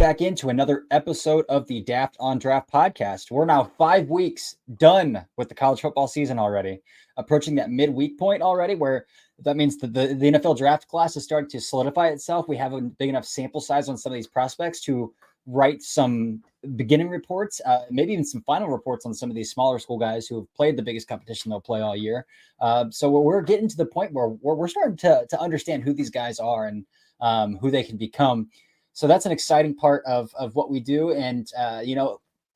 back into another episode of the Daft on Draft podcast. We're now 5 weeks done with the college football season already, approaching that midweek point already, where that means the NFL draft class is starting to solidify itself. We have a big enough sample size on some of these prospects to write some beginning reports, maybe even some final reports on some of these smaller school guys who have played the biggest competition they'll play all year. So we're getting to the point where we're starting to understand who these guys are and who they can become. So that's an exciting part of what we do. And,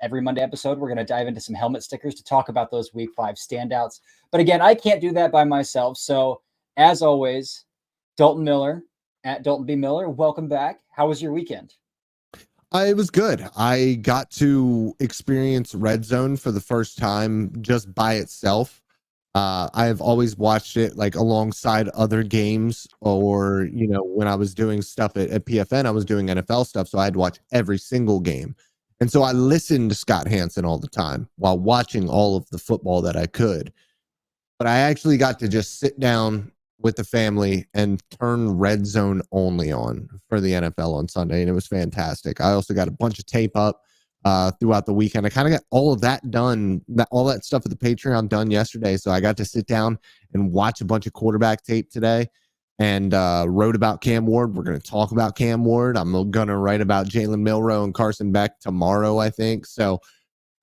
every Monday episode, we're going to dive into some helmet stickers to talk about those week 5 standouts. But again, I can't do that by myself. So as always, Dalton Miller at Dalton B. Miller, welcome back. How was your weekend? It was good. I got to experience Red Zone for the first time just by itself. I've always watched it like alongside other games, or when I was doing stuff at PFN, I was doing NFL stuff, so I had to watch every single game. And so I listened to Scott Hansen all the time while watching all of the football that I could. But I actually got to just sit down with the family and turn Red Zone only on for the NFL on Sunday, and it was fantastic. I also got a bunch of tape up throughout the weekend. I kind of got all of that done, all that stuff with the Patreon done yesterday. So I got to sit down and watch a bunch of quarterback tape today and wrote about Cam Ward. We're going to talk about Cam Ward. I'm going to write about Jalen Milroe and Carson Beck tomorrow, I think. So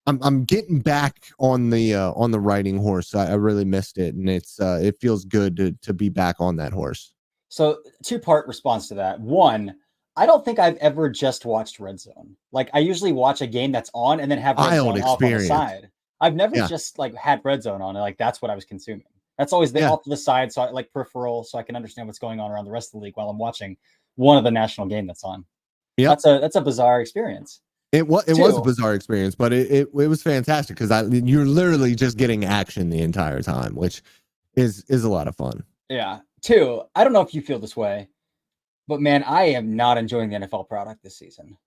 I'm getting back on the riding horse. I really missed it, and it feels good to be back on that horse. So 2-part response to that. One, I don't think I've ever just watched Red Zone. Like, I usually watch a game that's on and then have Red Zone off on the side. I've never just like had Red Zone on and like that's what I was consuming. That's always off to the side, so I like peripheral, so I can understand what's going on around the rest of the league while I'm watching one of the national game that's on. Yeah, that's a bizarre experience. It was a bizarre experience, but it was fantastic because you're literally just getting action the entire time, which is a lot of fun. Yeah. 2, I don't know if you feel this way, but man, I am not enjoying the NFL product this season.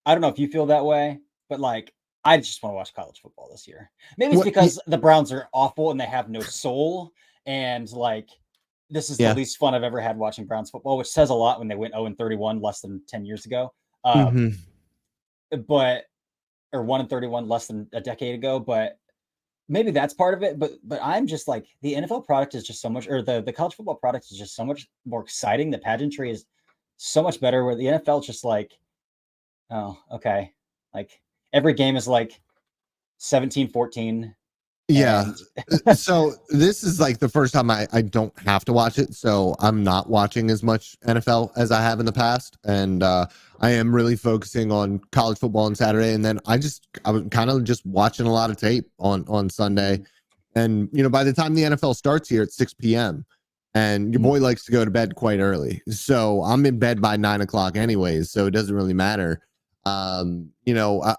I don't know if you feel that way, but like, I just want to watch college football this year. Maybe it's because the Browns are awful and they have no soul. And like, this is the least fun I've ever had watching Browns football, which says a lot when they went 0-31 less than 10 years ago. But, or 1-31 less than a decade ago. But maybe that's part of it. But I'm just like, the NFL product is just so much, or the college football product is just so much more exciting. The pageantry is so much better, where the NFL is just like, oh, okay. Like every game is like 17-14. Yeah. So this is like the first time I don't have to watch it. So I'm not watching as much NFL as I have in the past. And I am really focusing on college football on Saturday. And then I was kind of just watching a lot of tape on Sunday. And, by the time the NFL starts here at 6 p.m., and your boy likes to go to bed quite early. So I'm in bed by 9 o'clock anyways. So it doesn't really matter. I'll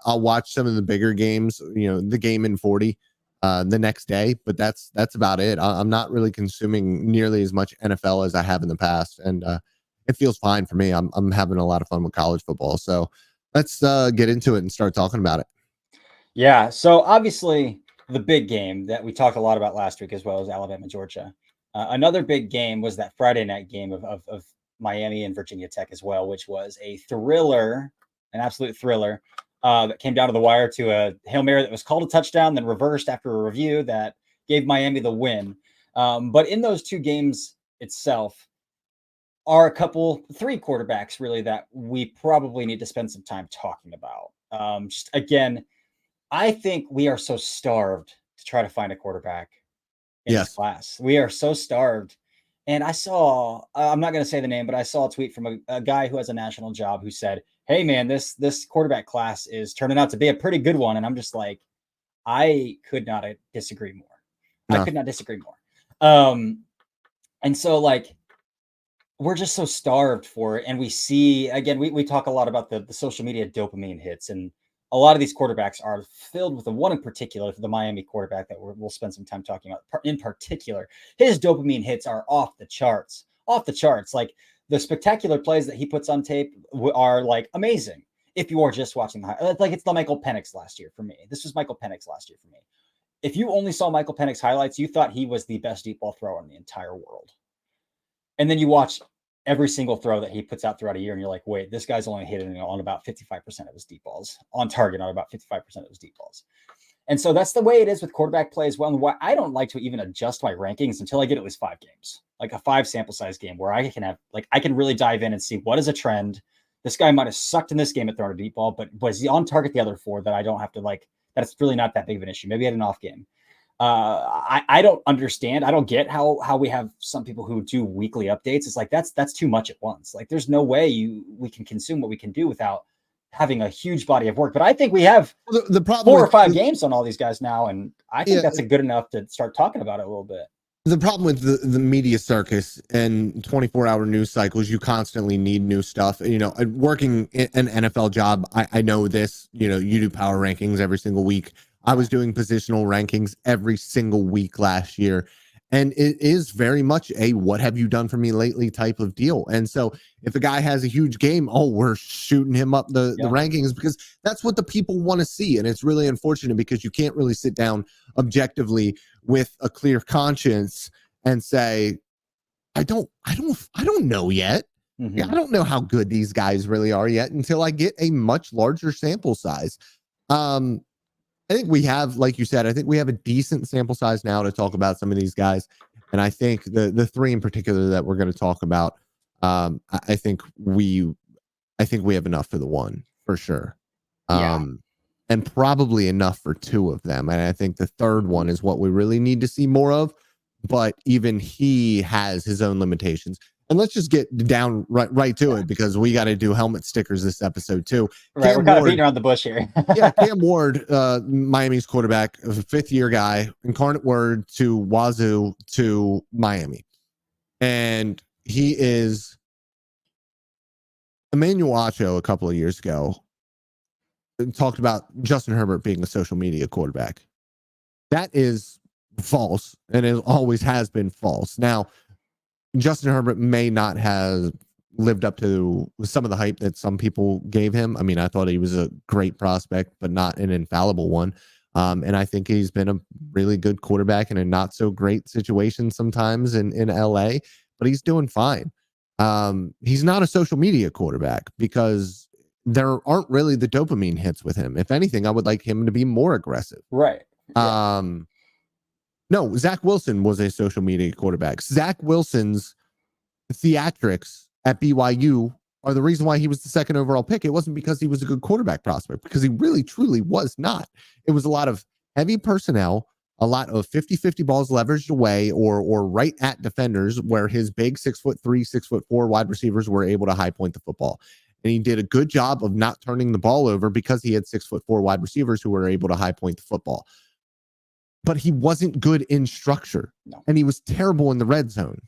watch some of the bigger games, the game in 40 the next day, but that's about it. I'm not really consuming nearly as much NFL as I have in the past. And it feels fine for me. I'm having a lot of fun with college football. So let's get into it and start talking about it. Yeah. So obviously the big game that we talked a lot about last week, as well as Alabama, Georgia. Another big game was that Friday night game of Miami and Virginia Tech as well, which was a thriller, an absolute thriller, that came down to the wire to a Hail Mary that was called a touchdown, then reversed after a review that gave Miami the win. But in those 2 games itself are 3 quarterbacks really that we probably need to spend some time talking about. Just again, I think we are so starved to try to find a quarterback in this class. We are so starved. And I saw, I'm not going to say the name, but I saw a tweet from a guy who has a national job who said, hey man, this quarterback class is turning out to be a pretty good one. And I'm just like, I could not disagree more. No. I could not disagree more. And so like, we're just so starved for it. And we see, again, we talk a lot about the social media dopamine hits, and a lot of these quarterbacks are filled with the one in particular, the Miami quarterback that we'll spend some time talking about in particular. His dopamine hits are off the charts. Like the spectacular plays that he puts on tape are like amazing. If you are just watching like it's the Michael Penix last year for me. This was Michael Penix last year for me. If you only saw Michael Penix highlights, you thought he was the best deep ball thrower in the entire world. And then you watch every single throw that he puts out throughout a year, and you're like, wait, this guy's only hitting on about 55% of his deep balls, on target on about 55% of his deep balls. And so that's the way it is with quarterback play as well. And why I don't like to even adjust my rankings until I get at least 5 games, like a 5 sample size game where I can really dive in and see what is a trend. This guy might have sucked in this game at throwing a deep ball, but was he on target the other 4 that I don't have to that's really not that big of an issue. Maybe he had an off game. I don't understand. I don't get how we have some people who do weekly updates. It's like, that's too much at once. Like there's no way we can consume what we can do without having a huge body of work. But I think we have the problem 4 or 5 games on all these guys now. And I think that's a good enough to start talking about it a little bit. The problem with the media circus and 24-hour news cycles, you constantly need new stuff. Working an NFL job, I know this, you do power rankings every single week. I was doing positional rankings every single week last year. And it is very much a what have you done for me lately type of deal. And so if a guy has a huge game, we're shooting him up the rankings because that's what the people want to see. And it's really unfortunate because you can't really sit down objectively with a clear conscience and say, I don't know yet. Mm-hmm. I don't know how good these guys really are yet until I get a much larger sample size. I think we have, like you said, a decent sample size now to talk about some of these guys. And I think the 3 in particular that we're going to talk about, I think we have enough for the 1 for sure. And probably enough for 2 of them. And I think the 3rd one is what we really need to see more of. But even he has his own limitations. And let's just get down right to it because we got to do helmet stickers this episode too. Right, we're kind of beating around the bush here. Cam Ward, Miami's quarterback, a 5th-year guy, incarnate word to Wazoo to Miami. And he is Emmanuel Acho a couple of years ago talked about Justin Herbert being a social media quarterback. That is false, and it always has been false. Now, Justin Herbert may not have lived up to some of the hype that some people gave him. I mean, I thought he was a great prospect, but not an infallible one. And I think he's been a really good quarterback in a not so great situation sometimes in LA, but he's doing fine. He's not a social media quarterback because there aren't really the dopamine hits with him. If anything, I would like him to be more aggressive. Right. Yeah. No, Zach Wilson was a social media quarterback. Zach Wilson's theatrics at BYU are the reason why he was the 2nd overall pick. It wasn't because he was a good quarterback prospect, because he really, truly was not. It was a lot of heavy personnel, a lot of 50-50 balls leveraged away or right at defenders where his big 6'3", 6'4" wide receivers were able to high point the football. And he did a good job of not turning the ball over because he had 6'4" wide receivers who were able to high point the football. But he wasn't good in structure, and he was terrible in the red zone.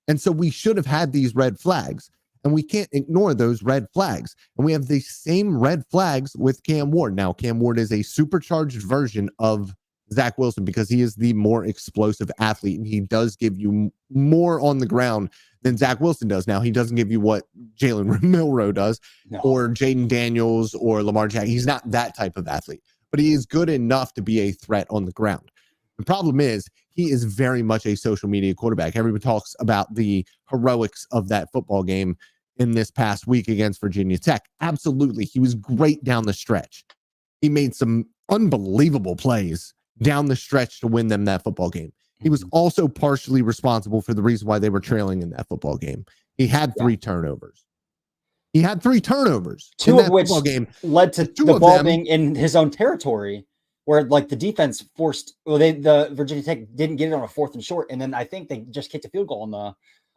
And so we should have had these red flags, and we can't ignore those red flags. And we have the same red flags with Cam Ward. Now, Cam Ward is a supercharged version of Zach Wilson because he is the more explosive athlete, and he does give you more on the ground than Zach Wilson does. Now, he doesn't give you what Jalen Milroe does or Jaden Daniels or Lamar Jackson. He's not that type of athlete, but he is good enough to be a threat on the ground. The problem is he is very much a social media quarterback. Everybody talks about the heroics of that football game in this past week against Virginia Tech. Absolutely. He was great down the stretch. He made some unbelievable plays down the stretch to win them that football game. He was also partially responsible for the reason why they were trailing in that football game. He had 3 turnovers. He had 3 turnovers. 2 of which led to the ball being in his own territory, where like the defense forced, the Virginia Tech didn't get it on a 4th and short, and then I think they just kicked a field goal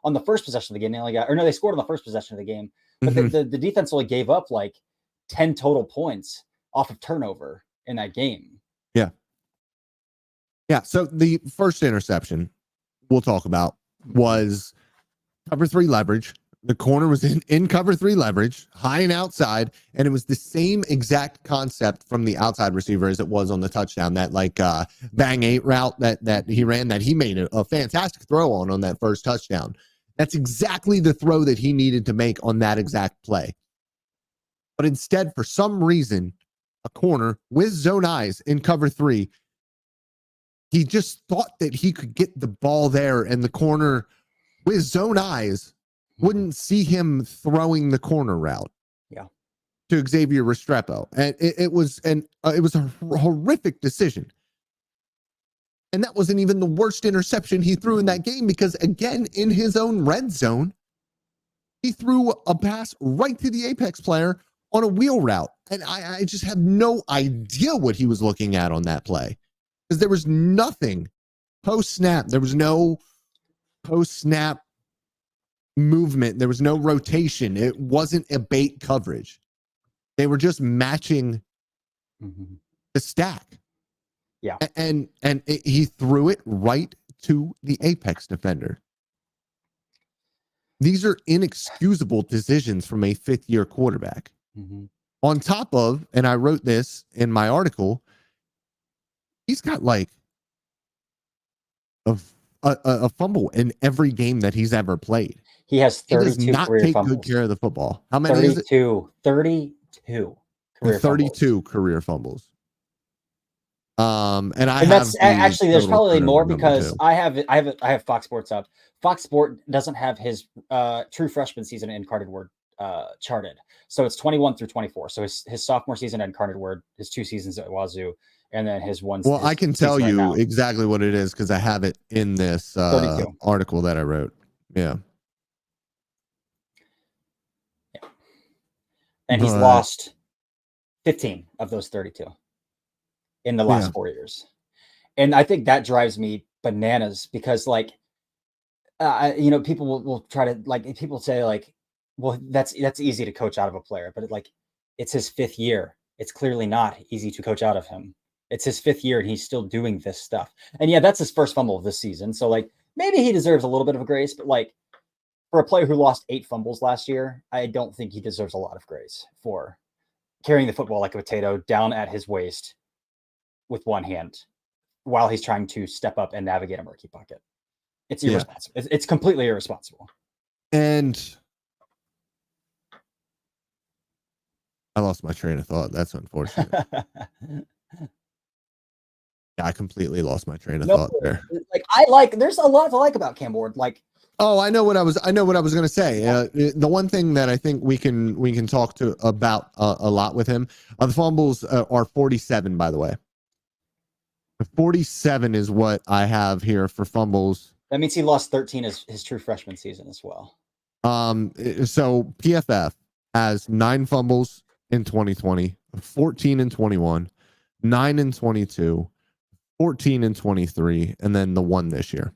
on the first possession of the game. They scored on the first possession of the game, but the defense only gave up like 10 total points off of turnover in that game. Yeah. So the first interception we'll talk about was cover 3 leverage. The corner was in cover 3 leverage, high and outside, and it was the same exact concept from the outside receiver as it was on the touchdown. That bang 8 route that he ran, that he made a fantastic throw on that first touchdown. That's exactly the throw that he needed to make on that exact play. But instead, for some reason, a corner with zone eyes in cover 3, he just thought that he could get the ball there, and the corner with zone eyes wouldn't see him throwing the corner route. Yeah. To Xavier Restrepo, and it was a horrific decision. And that wasn't even the worst interception he threw in that game, because again, in his own red zone, he threw a pass right to the apex player on a wheel route. And I just have no idea what he was looking at on that play, because there was nothing post snap. There was no post snap movement. There was no rotation. It wasn't a bait coverage. They were just matching the stack. Yeah. And he threw it right to the apex defender. These are inexcusable decisions from a fifth-year quarterback. On top of, and I wrote this in my article, he's got like a fumble in every game that he's ever played. He has 32 he does not career take fumbles. good care of the football. How many 32, is it? 32 career 32 fumbles. Career fumbles. And that's actually, there's probably more, because too. I have Fox Sports up. Fox Sport doesn't have his true freshman season in Carded Word charted, so it's 21 through 24. So his sophomore season in Carded Word, his 2 seasons at Wazoo, and then his one. Well, his I can tell you right exactly what it is, because I have it in this article that I wrote. Yeah. And he's lost 15 of those 32 in the last 4 years. And I think that drives me bananas, because like, people will try to, like, people say like, well, that's easy to coach out of a player, but it's his 5th year. It's clearly not easy to coach out of him. It's his 5th year and he's still doing this stuff. And yeah, that's his first fumble of this season. So like, maybe he deserves a little bit of grace, but like, for a player who lost 8 fumbles last year, I don't think he deserves a lot of grace for carrying the football like a potato down at his waist with one hand while he's trying to step up and navigate a murky pocket. It's irresponsible. It's completely irresponsible. And I lost my train of thought. That's unfortunate. I completely lost my train of thought there. Like, there's a lot to like about Cam Ward. Like, oh, I know what I was going to say. The one thing that I think we can talk about a lot with him, the fumbles are 47, by the way. 47 is what I have here for fumbles. That means he lost 13 his true freshman season as well. So PFF has 9 fumbles in 2020, 14 in 21, 9 in 22, 14 in 23, and then the 1 this year.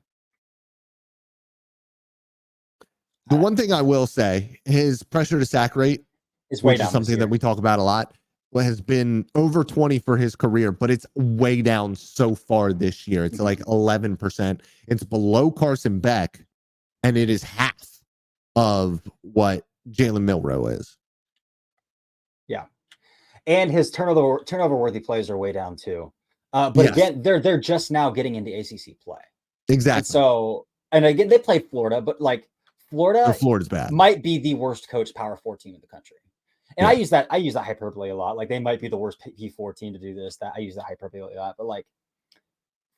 The one thing I will say, his pressure to sack rate is way down. Something that we talk about a lot. Has been over 20 for his career, but it's way down so far this year. It's like 11%. It's below Carson Beck, and it is half of what Jalen Milroe is. Yeah, and his turnover worthy plays are way down too. But again, they're just now getting into ACC play. Exactly. And so, and again, they play Florida, but like Florida's bad. Might be the worst coached Power 4 team in the country. And I use that hyperbole a lot. Like, they might be the worst P4 team to do this. That I use that hyperbole a lot. But like,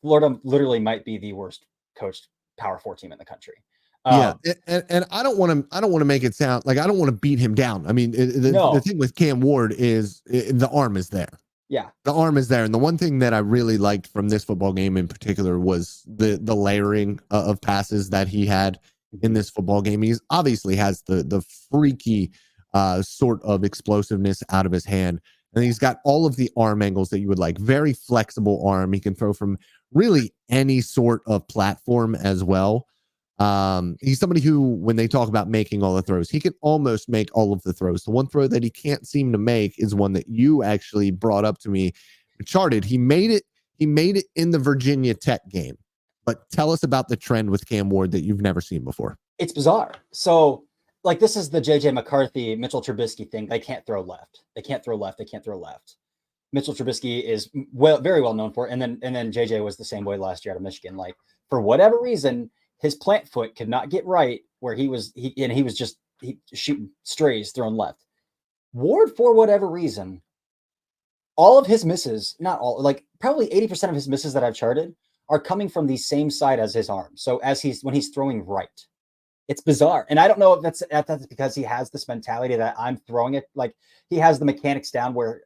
Florida literally might be the worst coached Power 4 team in the country. And I don't want to make it sound like I don't want to beat him down. I mean, the thing with Cam Ward is the arm is there. Yeah, the arm is there. And the one thing that I really liked from this football game in particular was the layering of passes that he had in this football game. He's obviously has the freaky sort of explosiveness out of his hand. And he's got all of the arm angles that you would like. Very flexible arm. He can throw from really any sort of platform as well. He's somebody who, when they talk about making all the throws, he can almost make all of the throws. The one throw that he can't seem to make is one that you actually brought up to me, charted. He made it in the Virginia Tech game. But tell us about the trend with Cam Ward that you've never seen before. It's bizarre. So, like, this is the JJ McCarthy, Mitchell Trubisky thing. They can't throw left. They can't throw left. They can't throw left. Mitchell Trubisky is very well known for it. And then JJ was the same way last year out of Michigan. Like, for whatever reason, his plant foot could not get right where he was shooting strays thrown left. Ward, for whatever reason, all of his misses, not all, like probably 80% of his misses that I've charted are coming from the same side as his arm. So when he's throwing right, It's bizarre. And I don't know if that's because he has this mentality that I'm throwing it. Like he has the mechanics down where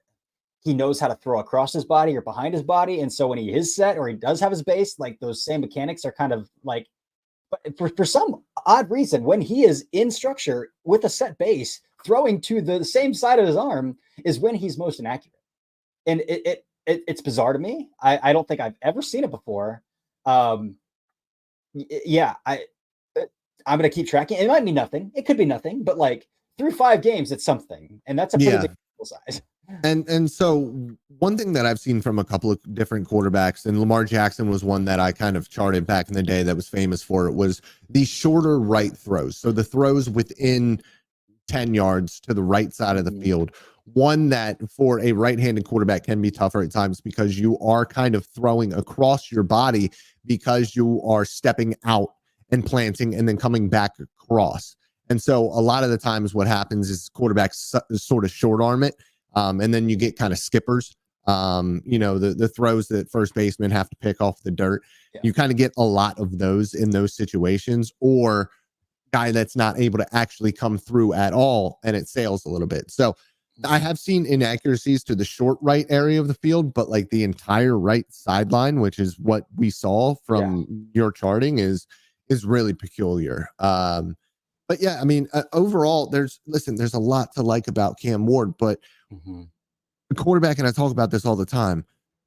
he knows how to throw across his body or behind his body. And so when he is set or he does have his base, like those same mechanics are kind of like, but for some odd reason, when he is in structure with a set base, throwing to the same side of his arm is when he's most inaccurate. And it's bizarre to me. I don't think I've ever seen it before. Yeah, I'm going to keep tracking. It might be nothing. It could be nothing, but like through 5 games, it's something. And that's a pretty big size. And so one thing that I've seen from a couple of different quarterbacks, and Lamar Jackson was one that I kind of charted back in the day that was famous for it, was the shorter right throws. So the throws within 10 yards to the right side of the field. One that for a right-handed quarterback can be tougher at times because you are kind of throwing across your body because you are stepping out and planting and then coming back across. And so a lot of the times what happens is quarterbacks sort of short arm it. And then you get kind of skippers, the throws that first basemen have to pick off the dirt. Yeah. You kind of get a lot of those in those situations, or guy that's not able to actually come through at all and it sails a little bit. So I have seen inaccuracies to the short right area of the field, but like the entire right sideline, which is what we saw from your charting, is really peculiar. But yeah, I mean, overall, there's a lot to like about Cam Ward, but the quarterback, and I talk about this all the time,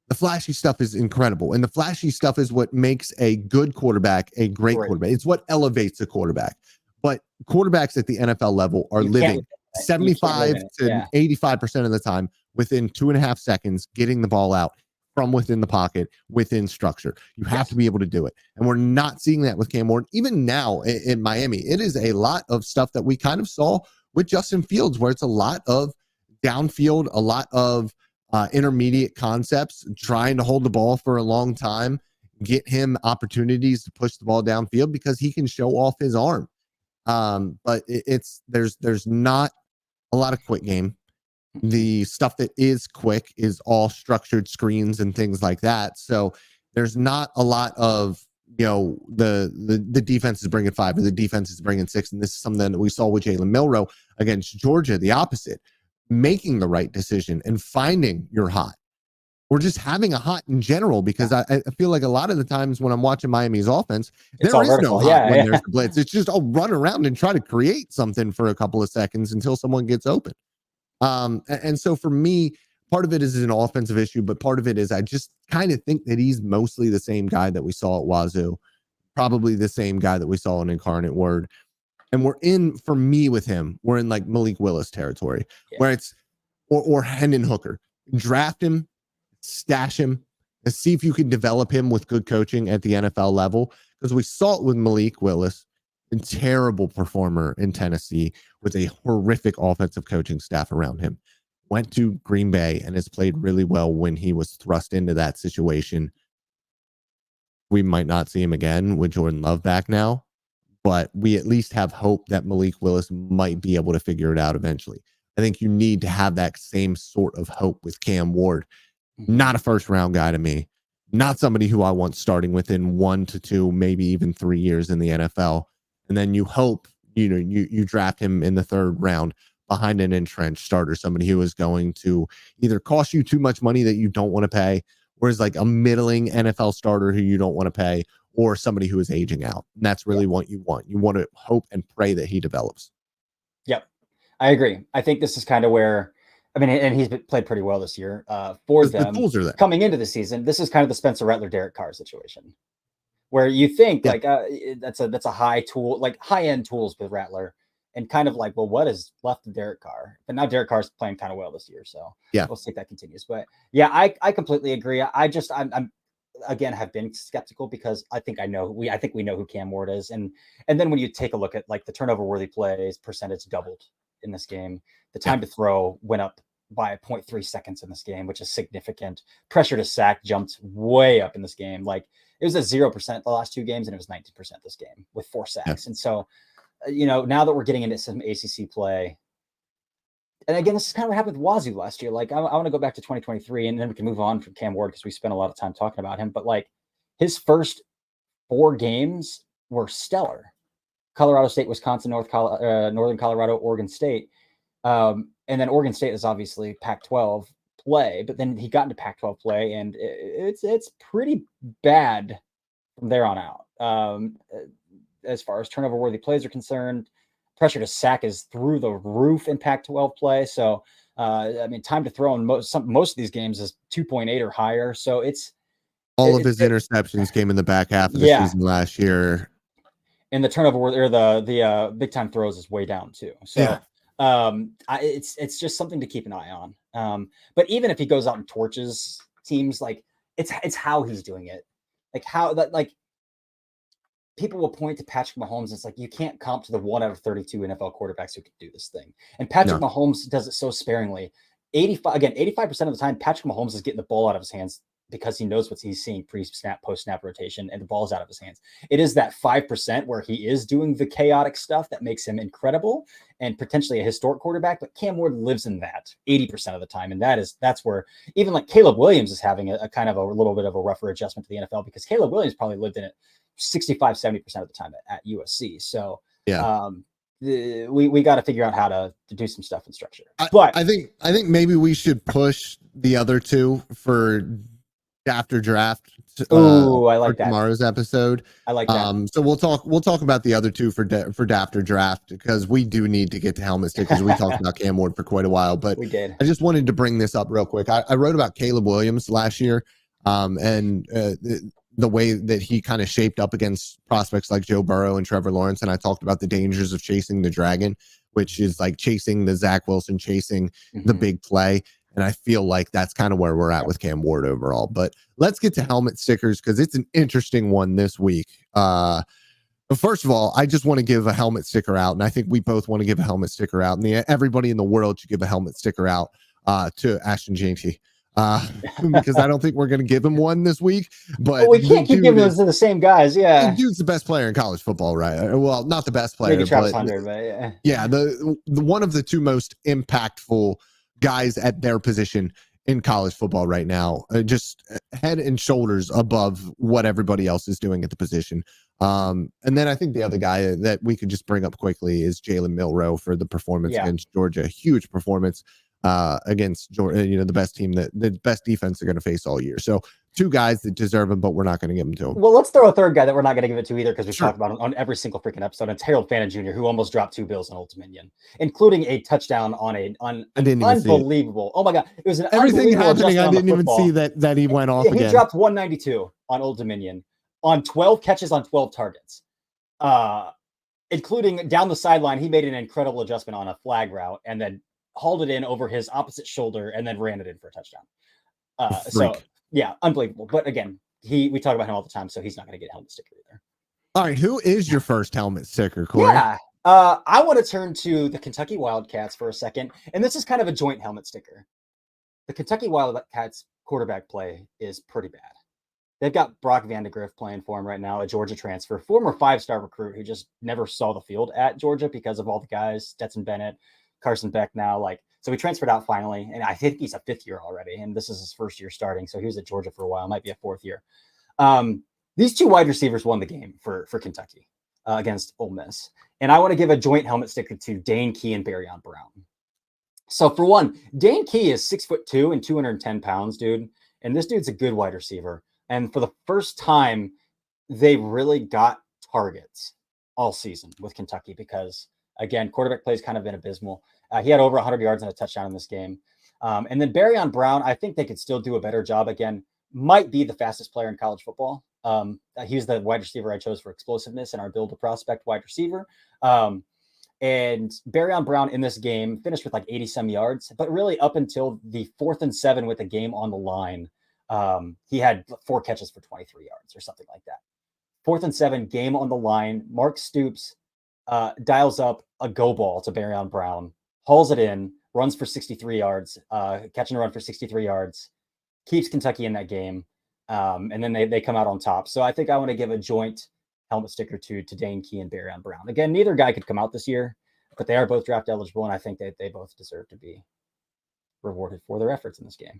the flashy stuff is incredible. And the flashy stuff is what makes a good quarterback a great quarterback. It's what elevates a quarterback. But quarterbacks at the NFL level are living 75 to 85% of the time within 2.5 seconds, getting the ball out from within the pocket, within structure. You have to be able to do it. And we're not seeing that with Cam Ward. Even now in Miami, it is a lot of stuff that we kind of saw with Justin Fields, where it's a lot of downfield, a lot of intermediate concepts, trying to hold the ball for a long time, get him opportunities to push the ball downfield because he can show off his arm. But there's not a lot of quick game. The stuff that is quick is all structured screens and things like that. So there's not a lot of, the defense is bringing 5 or the defense is bringing 6. And this is something that we saw with Jalen Milroe against Georgia, the opposite, making the right decision and finding your hot, or just having a hot in general, because I feel like a lot of the times when I'm watching Miami's offense, there is no hot when there's a blitz. It's just, I'll run around and try to create something for a couple of seconds until someone gets open. And so for me, part of it is an offensive issue, but part of it is I just kind of think that he's mostly the same guy that we saw at Wazoo, probably the same guy that we saw in Incarnate Word. And for me with him, we're in like Malik Willis territory, where it's, or Hendon Hooker. Draft him, stash him, and see if you can develop him with good coaching at the NFL level. Because we saw it with Malik Willis, a terrible performer in Tennessee with a horrific offensive coaching staff around him. Went to Green Bay and has played really well when he was thrust into that situation. We might not see him again with Jordan Love back now, but we at least have hope that Malik Willis might be able to figure it out eventually. I think you need to have that same sort of hope with Cam Ward. Not a first round guy to me. Not somebody who I want starting within 1 to 2, maybe even 3 years in the NFL. And then you hope, you draft him in the 3rd round behind an entrenched starter, somebody who is going to either cost you too much money that you don't want to pay, or is like a middling NFL starter who you don't want to pay, or somebody who is aging out. And that's really what you want. You want to hope and pray that he develops. Yep. I agree. I think this is kind of where, and he's played pretty well this year for them. The tools are there. Coming into the season, this is kind of the Spencer Rattler, Derek Carr situation, where you think that's a high tool, like high end tools with Rattler, and kind of like, well, what is left of Derek Carr? But now Derek Carr's playing kind of well this year, so we'll see if that continues. But yeah, I completely agree. I'm again have been skeptical because I think we know who Cam Ward is, and then when you take a look at like the turnover worthy plays percentage doubled in this game, the time to throw went up by 0.3 seconds in this game, which is significant. Pressure to sack jumped way up in this game. Like it was at 0% the last 2 games, and it was 19% this game with 4 sacks. And so, now that we're getting into some ACC play, and again, this is kind of what happened with Wazoo last year. Like I want to go back to 2023, and then we can move on from Cam Ward because we spent a lot of time talking about him. But like his first 4 games were stellar Colorado State, Wisconsin, Northern Colorado, Oregon State. And then Oregon State is obviously Pac-12 play, but then he got into Pac-12 play, and it's pretty bad from there on out. As far as turnover-worthy plays are concerned, pressure to sack is through the roof in Pac-12 play. So, I mean, time to throw in most of these games is 2.8 or higher. So all of his interceptions came in the back half of the season last year. And the turnover or the big time throws is way down too. So it's just something to keep an eye on. But even if he goes out and torches teams, like it's how he's doing it. Like how that, like, people will point to Patrick Mahomes. It's like, you can't comp to the 1 out of 32 NFL quarterbacks who can do this thing. And Patrick Mahomes does it so sparingly. 85% of the time, Patrick Mahomes is getting the ball out of his hands because he knows what he's seeing pre-snap, post-snap rotation, and the ball's out of his hands. It is that 5% where he is doing the chaotic stuff that makes him incredible and potentially a historic quarterback. But Cam Ward lives in that 80% of the time. And that's where even like Caleb Williams is having a kind of a little bit of a rougher adjustment to the NFL, because Caleb Williams probably lived in it 65-70% of the time at USC. So we got to figure out how to do some stuff in structure. But I think maybe we should push the other two for after draft. I like that. Tomorrow's episode. I like that. So we'll talk about the other two for after draft, because we do need to get to helmet stickers. We talked about Cam Ward for quite a while, but we did. I just wanted to bring this up real quick. I wrote about Caleb Williams last year, and the way that he kind of shaped up against prospects like Joe Burrow and Trevor Lawrence. And I talked about the dangers of chasing the dragon, which is like chasing the Zach Wilson, chasing the big play. And I feel like that's kind of where we're at with Cam Ward overall. But let's get to helmet stickers, because it's an interesting one this week. But first of all, I just want to give a helmet sticker out. And I think we both want to give a helmet sticker out. And everybody in the world should give a helmet sticker out to Ashton Jeanty. Because I don't think we're going to give him one this week. But we can't keep giving those to the same guys. Yeah, the dude's the best player in college football, right? Well, not the best player, maybe Travis but Hunter, but the one of the two most impactful guys at their position in college football right now, just head and shoulders above what everybody else is doing at the position. And then I think the other guy that we could just bring up quickly is Jalen Milroe for the performance against Georgia. Huge performance against Georgia, the best team, the best defense they're going to face all year. So two guys that deserve him, but we're not going to give them to him. Well, let's throw a third guy that we're not going to give it to either, because we've talked about him on every single freaking episode. It's Harold Fannin Jr., who almost dropped 2 bills on Old Dominion, including a touchdown on an unbelievable. Oh my God, it was an everything happening. I didn't even see that he went off again. He dropped 192 on Old Dominion on 12 catches on 12 targets, including down the sideline. He made an incredible adjustment on a flag route and then hauled it in over his opposite shoulder and then ran it in for a touchdown. So yeah, unbelievable. But again, we talk about him all the time, so he's not going to get a helmet sticker either. All right, who is your first helmet sticker, Corey? Yeah, I want to turn to the Kentucky Wildcats for a second, and this is kind of a joint helmet sticker. The Kentucky Wildcats quarterback play is pretty bad. They've got Brock Vandegrift playing for him right now, a Georgia transfer, former 5-star recruit who just never saw the field at Georgia because of all the guys, Stetson Bennett, Carson Beck now, so he transferred out finally, and I think he's a 5th year already, and this is his 1st year starting, so he was at Georgia for a while, might be a 4th year. These 2 wide receivers won the game for Kentucky against Ole Miss, and I want to give a joint helmet sticker to Dane Key and Barryon Brown. So for one, Dane Key is 6'2" and 210 pounds, dude, and this dude's a good wide receiver, and for the first time, they really got targets all season with Kentucky, because again, quarterback play has kind of been abysmal. He had over 100 yards and a touchdown in this game. And then Barryon Brown, I think they could still do a better job. Again, might be the fastest player in college football. He's the wide receiver I chose for explosiveness in our build to prospect wide receiver. And Barryon Brown in this game finished with 80-some yards, but really up until the 4th and 7 with the game on the line, he had 4 catches for 23 yards or something like that. 4th and 7, game on the line. Mark Stoops dials up a go ball to Barryon Brown, hauls it in, runs for 63 yards, catch and run for 63 yards, keeps Kentucky in that game, and then they come out on top. So I think I want to give a joint helmet sticker to Dane Key and Barryon Brown. Again, neither guy could come out this year, but they are both draft eligible, and I think they both deserve to be rewarded for their efforts in this game.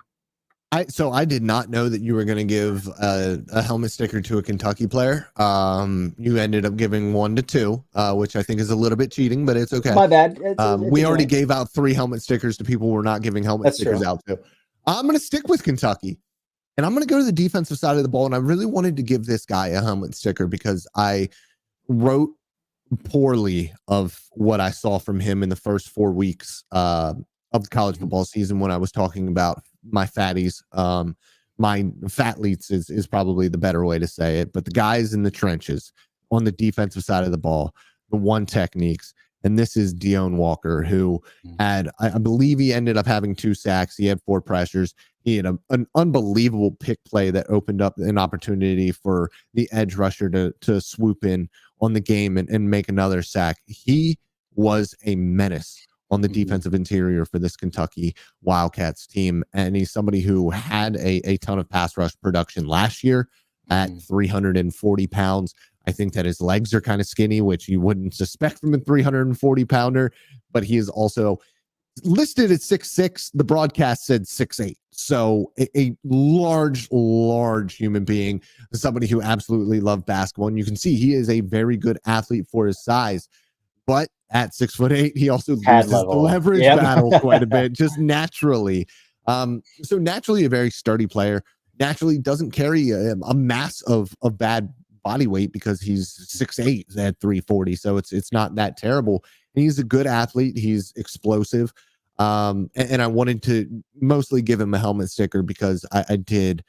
I did not know that you were going to give a helmet sticker to a Kentucky player. You ended up giving 1 to 2, which I think is a little bit cheating, but it's okay. My bad. We already gave out 3 helmet stickers to people we're not giving helmet stickers out to. I'm going to stick with Kentucky, and I'm going to go to the defensive side of the ball. And I really wanted to give this guy a helmet sticker because I wrote poorly of what I saw from him in the first 4 weeks of the college football season when I was talking about my fatties. My fatleets is probably the better way to say it, but the guys in the trenches on the defensive side of the ball, the one techniques. And this is Deone Walker, who had, I believe he ended up having 2 sacks. He had 4 pressures. He had an unbelievable pick play that opened up an opportunity for the edge rusher to swoop in on the game and make another sack. He was a menace on the defensive interior for this Kentucky Wildcats team. And he's somebody who had a ton of pass rush production last year at 340 pounds. I think that his legs are kind of skinny, which you wouldn't suspect from a 340 pounder, but he is also listed at 6'6". The broadcast said 6'8". So a large human being, somebody who absolutely loved basketball. And you can see he is a very good athlete for his size. But at 6'8", he also loses the leverage battle quite a bit, just naturally. So naturally a very sturdy player. Naturally doesn't carry a mass of bad body weight because he's 6'8" at 340. So it's not that terrible. And he's a good athlete. He's explosive. And I wanted to mostly give him a helmet sticker because I did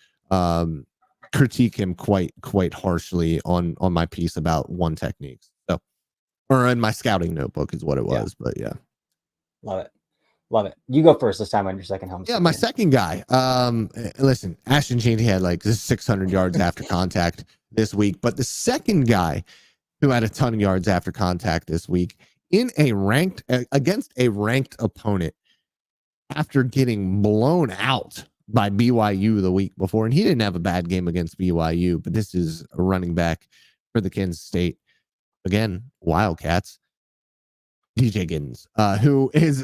critique him quite harshly on my piece about one techniques. So, or in my scouting notebook is what it was. But yeah. Love it. You go first this time on your second helmet. Yeah, my second guy. Listen, Ashton Chaney had like 600 yards after contact this week, but the second guy who had a ton of yards after contact this week in a ranked against a ranked opponent after getting blown out by BYU the week before, and he didn't have a bad game against BYU, but this is a running back for the Kansas State, again, Wildcats. DJ Giddens, who is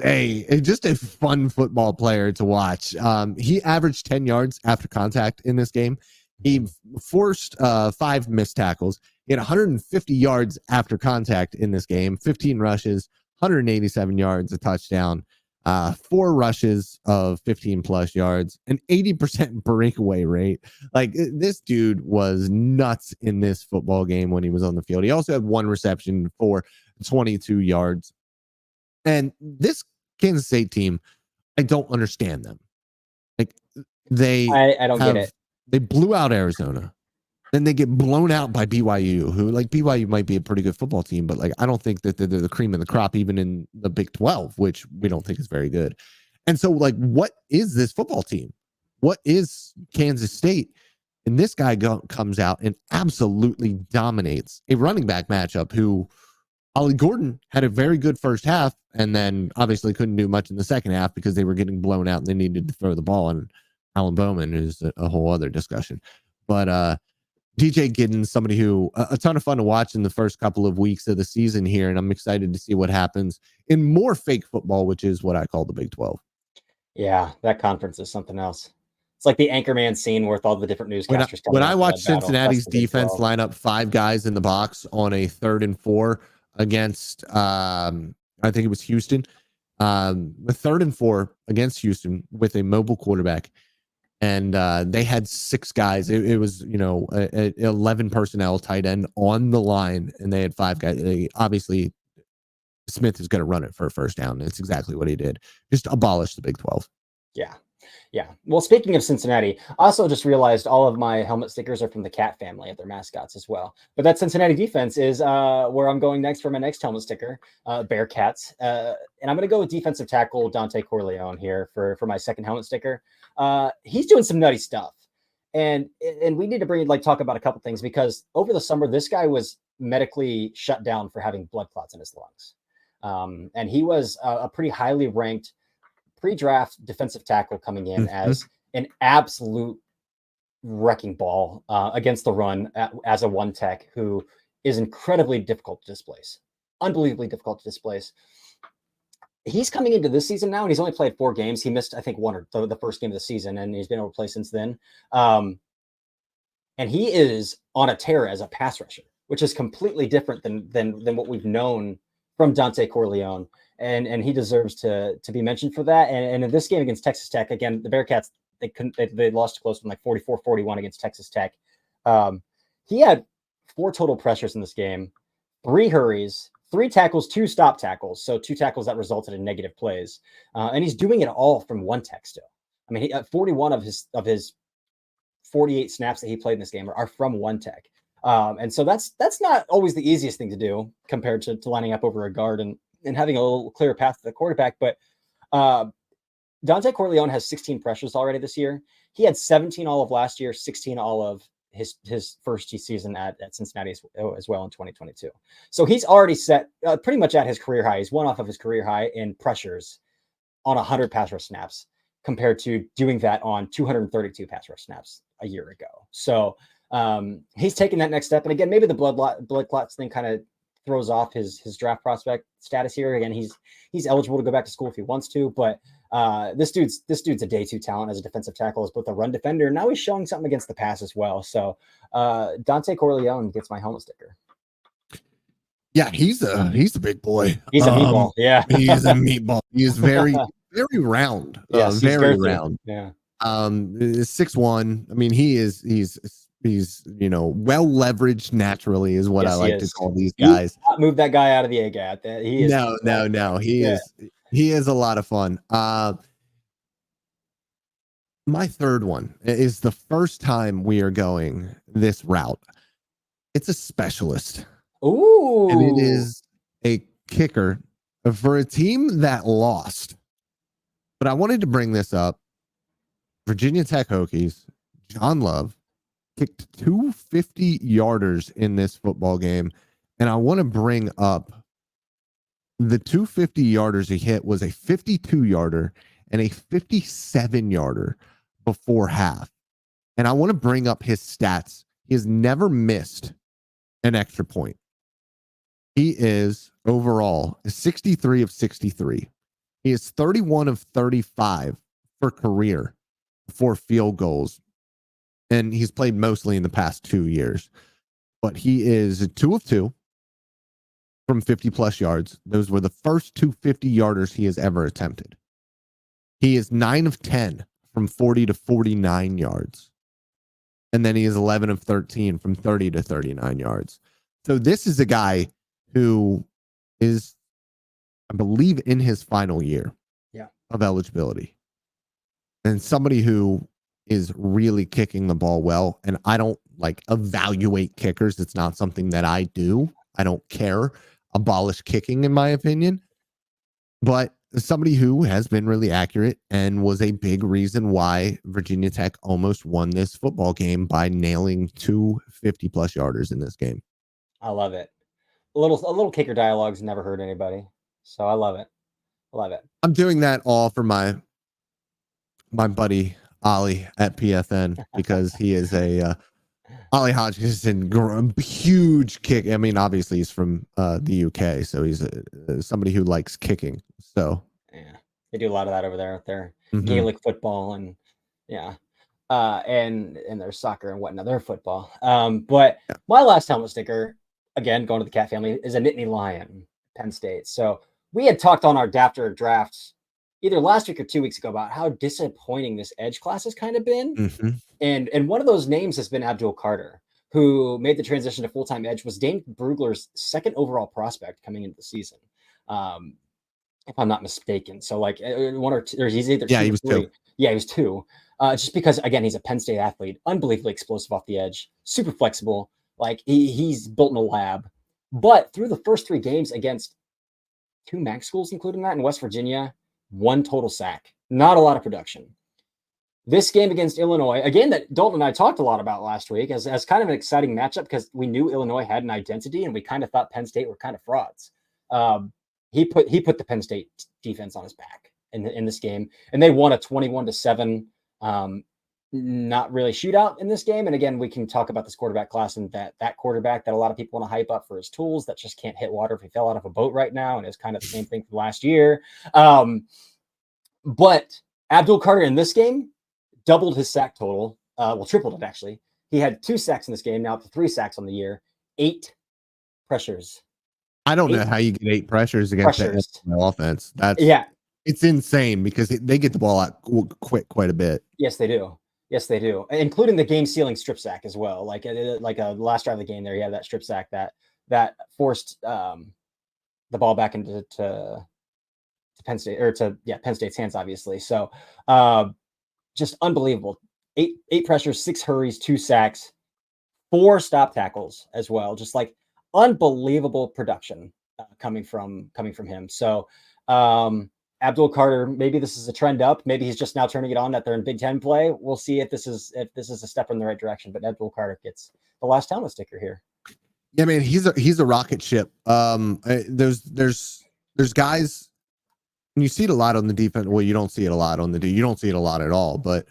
just a fun football player to watch. He averaged 10 yards after contact in this game. He forced 5 missed tackles. He had 150 yards after contact in this game, 15 rushes, 187 yards, a touchdown, 4 rushes of 15 plus yards, an 80% breakaway rate. Like, this dude was nuts in this football game when he was on the field. He also had 1 reception for 22 yards. And this Kansas State team, I don't understand them. Like, I don't get it. They blew out Arizona. Then they get blown out by BYU, who, like, BYU might be a pretty good football team, but like, I don't think that they're the cream of the crop, even in the Big 12, which we don't think is very good. And so, like, what is this football team? What is Kansas State? And this guy comes out and absolutely dominates a running back matchup who Ollie Gordon had a very good first half and then obviously couldn't do much in the second half because they were getting blown out and they needed to throw the ball. And Alan Bowman is a whole other discussion. But DJ Giddens, somebody who a ton of fun to watch in the first couple of weeks of the season here. And I'm excited to see what happens in more fake football, which is what I call the Big 12. Yeah, that conference is something else. It's like the Anchorman scene with all the different newscasters. When I watched Cincinnati's defense line up 5 guys in the box on a 3rd and 4 against, I think it was Houston, the 3rd and 4 against Houston with a mobile quarterback. And they had 6 guys. It was, 11 personnel, tight end on the line, and they had 5 guys. Obviously, Smith is going to run it for a first down. It's exactly what he did. Just abolish the Big 12. Yeah. Well, speaking of Cincinnati, I also just realized all of my helmet stickers are from the cat family of their mascots as well. But that Cincinnati defense is where I'm going next for my next helmet sticker, Bearcats. And I'm going to go with defensive tackle Dontay Corleone here for my second helmet sticker. He's doing some nutty stuff. And we need to talk about a couple things because over the summer, this guy was medically shut down for having blood clots in his lungs. And he was a pretty highly ranked pre-draft defensive tackle coming in as an absolute wrecking ball against the run as a one tech who is incredibly difficult to displace, unbelievably difficult to displace. he's coming into this season now, and he's only played 4 games. He missed, I think, one or the first game of the season, and he's been able to play since then. And he is on a tear as a pass rusher, which is completely different than what we've known from Dontay Corleone. And he deserves to be mentioned for that. And in this game against Texas Tech, again, the Bearcats, they lost close from like 44-41 against Texas Tech. He had 4 total pressures in this game, 3 hurries, 3 tackles, 2 stop tackles. So 2 tackles that resulted in negative plays. And he's doing it all from one tech still. I mean, 41 of his 48 snaps that he played in this game are from one tech. And so that's not always the easiest thing to do compared to lining up over a guard and having a little clearer path to the quarterback. But Dontay Corleone has 16 pressures already this year. He had 17 all of last year, 16 all of his first season at Cincinnati as well in 2022. So he's already set pretty much at his career high. He's one off of his career high in pressures on 100 pass rush snaps compared to doing that on 232 pass rush snaps a year ago. So he's taking that next step. And again, maybe the blood clots thing kind of throws off his draft prospect status here. Again, he's eligible to go back to school if he wants to, but this dude's a day 2 talent as a defensive tackle, as both a run defender. Now he's showing something against the pass as well. So Dontay Corleone gets my helmet sticker. Yeah, he's a big boy. He's a meatball. Yeah, he's a meatball. He's very very round. Yes, very round. Yeah. 6'1". I mean, he's well leveraged naturally is what I like to call these guys. You move that guy out of the A gap. He is no. He is a lot of fun. My third one is the first time we are going this route. It's a specialist. Ooh. And it is a kicker for a team that lost. But I wanted to bring this up. Virginia Tech Hokies, John Love, kicked 2 50-yarders in this football game. And I want to bring up the 2 50-yarders he hit was a 52-yarder and a 57-yarder before half. And I want to bring up his stats. He has never missed an extra point. He is overall 63 of 63. He is 31 of 35 for career for field goals. And he's played mostly in the past 2 years. But he is 2 of 2 from 50 plus yards. Those were the first 2 50-yarders he has ever attempted. He is 9 of 10 from 40 to 49 yards. And then he is 11 of 13 from 30 to 39 yards. So this is a guy who is, I believe, in his final year of eligibility. And somebody who is really kicking the ball well. And I don't evaluate kickers. It's not something that I do. I don't care. Abolish kicking, in my opinion. But somebody who has been really accurate and was a big reason why Virginia Tech almost won this football game by nailing 2 50-plus yarders in this game. I love it. A little kicker dialogue's never hurt anybody. So I love it. I'm doing that all for my buddy Ollie at PFN because he is a Ollie Hodgkinson, huge kick. I mean, obviously he's from the UK, so he's somebody who likes kicking. So yeah, they do a lot of that over there with their Gaelic football and and their soccer and whatnot, their football. But my last helmet sticker, again, going to the Cat family, is a Nittany Lion, Penn State. So we had talked on our after drafts either last week or 2 weeks ago about how disappointing this edge class has kind of been. And one of those names has been Abdul Carter, who made the transition to full-time edge, was Dane Brugler's 2nd overall prospect coming into the season. If I'm not mistaken. So one or two, or he's either he was 2. Yeah, he was 2. Just because, again, he's a Penn State athlete, unbelievably explosive off the edge, super flexible. He's built in a lab. But through the first 3 games against 2 MAC schools, including that in West Virginia, 1 total sack. Not a lot of production. This game against Illinois, a game that Dalton and I talked a lot about last week as kind of an exciting matchup because we knew Illinois had an identity and we kind of thought Penn State were kind of frauds. He put the Penn State defense on his back in this game, and they won a 21-7 not really shootout in this game. And again, we can talk about this quarterback class and that quarterback that a lot of people want to hype up for his tools that just can't hit water if he fell out of a boat right now. And it's kind of the same thing from last year. But Abdul Carter in this game doubled his sack total. Tripled it actually. He had 2 sacks in this game, now up to 3 sacks on the year, 8 pressures. I don't know how you get 8 pressures against the offense. It's insane because they get the ball out quite a bit. Yes, they do. Yes, they do, including the game-sealing strip sack as well. Like a last drive of the game, there he had that strip sack that forced the ball back into Penn State Penn State's hands, obviously. So just unbelievable. 8 pressures, 6 hurries, 2 sacks, 4 stop tackles as well. Just like unbelievable production coming from him. So Abdul Carter, maybe this is a trend up. Maybe he's just now turning it on that they're in Big Ten play. We'll see if this is a step in the right direction. But Abdul Carter gets the last helmet sticker here. Yeah, man, he's a rocket ship. There's guys, and you see it a lot on the defense. Well, you don't see it a lot on the D. You don't see it a lot at all. But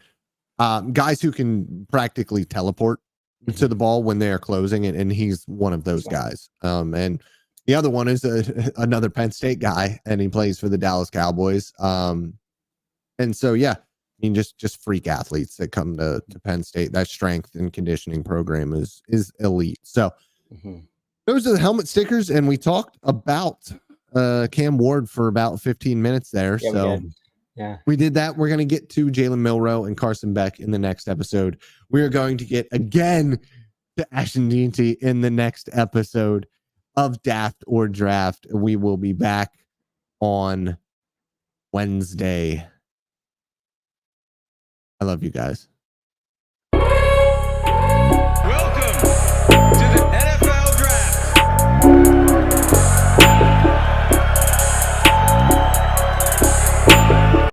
guys who can practically teleport to the ball when they are closing it, and he's one of those guys. And the other one is another Penn State guy, and he plays for the Dallas Cowboys. And so, yeah, I mean, just freak athletes that come to Penn State. That strength and conditioning program is elite. So those are the helmet stickers, and we talked about Cam Ward for about 15 minutes there. Yeah, so we did that. We're going to get to Jalen Milroe and Carson Beck in the next episode. We're going to get again to Ashton DT in the next episode of Daft or Draft. We will be back on Wednesday. I love you guys. Welcome to the NFL Draft.